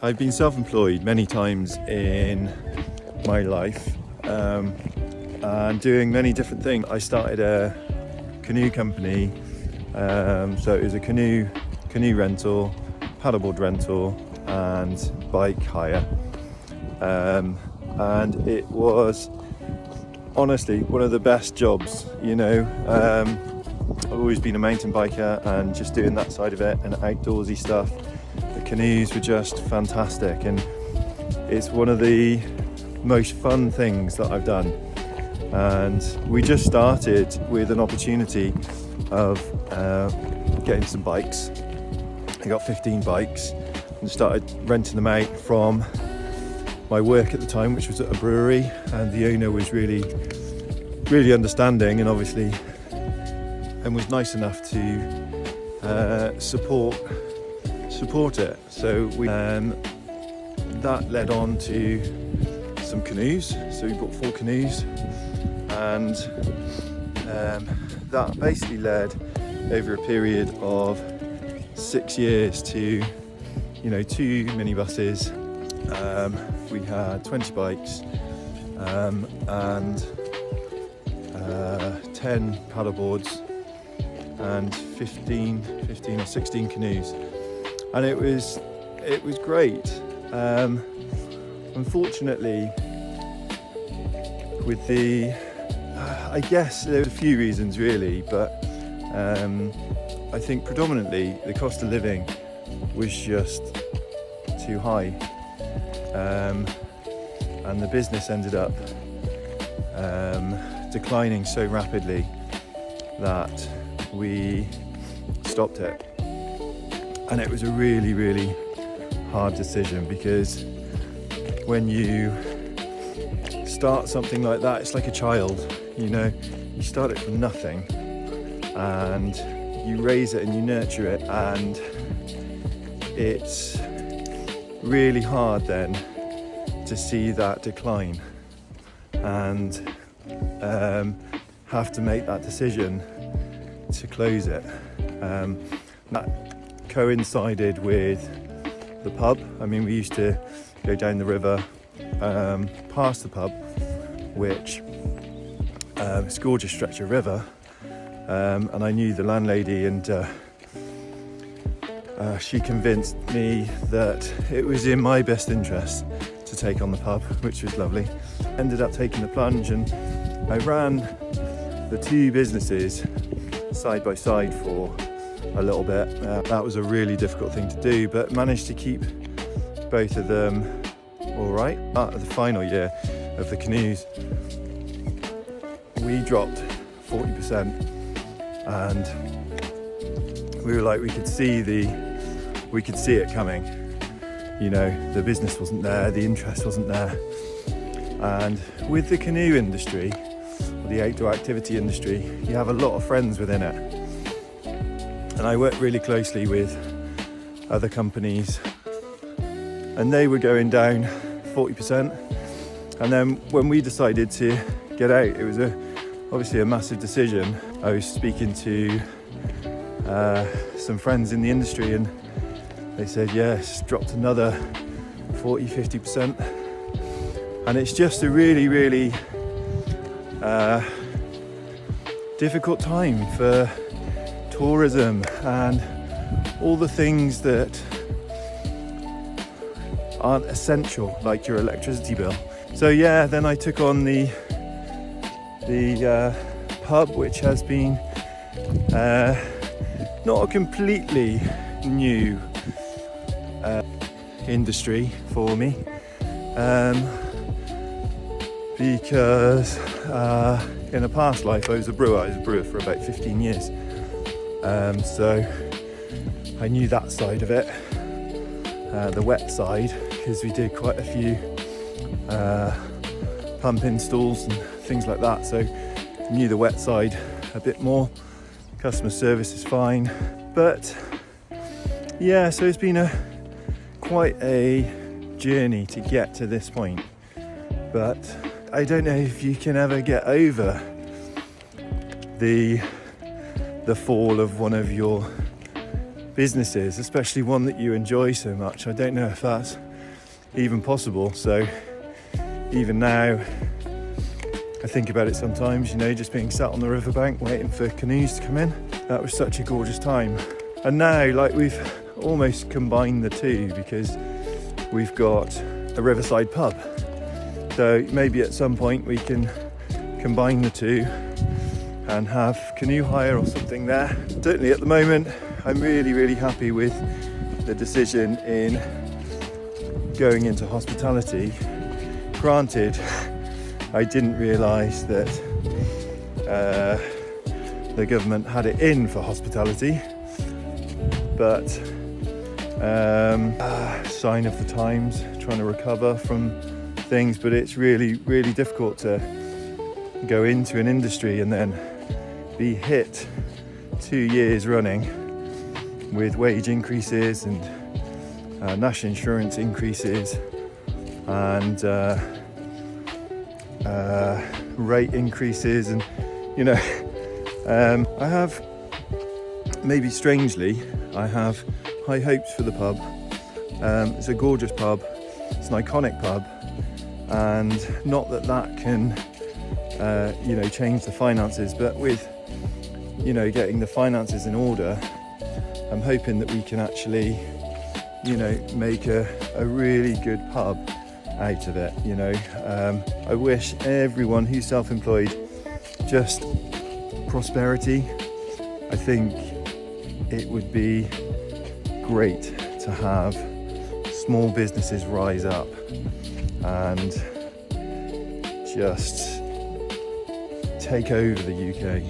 I've been self-employed many times in my life and doing many different things. I started a canoe company, so it was a canoe rental, paddleboard rental and bike hire, and it was honestly one of the best jobs, you know. I've always been a mountain biker, and just doing that side of it and outdoorsy stuff, the canoes were just fantastic, and it's one of the most fun things that I've done. And we just started with an opportunity of getting some bikes. I got 15 bikes and started renting them out from my work at the time, which was at a brewery, and the owner was really understanding and obviously was nice enough to support it. So we that led on to some canoes. So we bought 4 canoes, and that basically led over a period of 6 years to, you know, 2 minibuses. We had 20 bikes and 10 paddleboards and 15 or 16 canoes, and it was great. Unfortunately, with I guess there were a few reasons really, but I think predominantly the cost of living was just too high, and the business ended up declining so rapidly that we stopped it. And it was a really hard decision, because when you start something like that, it's like a child, you know. You start it from nothing and you raise it and you nurture it, and it's really hard then to see that decline and have to make that decision to close it. That coincided with the pub. I mean, we used to go down the river past the pub, which it's a gorgeous stretch of river, and I knew the landlady, and she convinced me that it was in my best interest to take on the pub, which was lovely. Ended up taking the plunge, and I ran the 2 businesses side by side for a little bit. That was a really difficult thing to do, but managed to keep both of them all right. At the final year of the canoes, we dropped 40%, and we were like, we could see it coming. You know, the business wasn't there, the interest wasn't there. And with the canoe industry, or the outdoor activity industry, you have a lot of friends within it. And I worked really closely with other companies, and they were going down 40%. And then when we decided to get out, it was obviously a massive decision. I was speaking to some friends in the industry, and they said, yes, dropped another 40-50%. And it's just a really difficult time for tourism and all the things that aren't essential, like your electricity bill. So yeah, then I took on the pub, which has been not a completely new industry for me, because in a past life I was a brewer. I was a brewer for about 15 years, so I knew that side of it, the wet side, because we did quite a few pump installs and things like that, so I knew the wet side a bit more. Customer service is fine, but yeah, so it's been quite a journey to get to this point. But I don't know if you can ever get over the fall of one of your businesses, especially one that you enjoy so much. I don't know if that's even possible. So even now, I think about it sometimes, you know, just being sat on the riverbank waiting for canoes to come in. That was such a gorgeous time. And now, like, we've almost combined the two because we've got a riverside pub. So maybe at some point we can combine the two and have canoe hire or something there. Certainly at the moment, I'm really, really happy with the decision in going into hospitality. Granted, I didn't realise that the government had it in for hospitality, but sign of the times, trying to recover from things, but it's really, really difficult to go into an industry and then be hit 2 years running with wage increases and national insurance increases and rate increases, and you know, I have, maybe strangely, I have high hopes for the pub. It's a gorgeous pub, it's an iconic pub, and not that that can you know, change the finances, but with, you know, getting the finances in order, I'm hoping that we can actually, you know, make a really good pub out of it, you know. I wish everyone who's self-employed just prosperity. I think it would be great to have small businesses rise up and just take over the UK.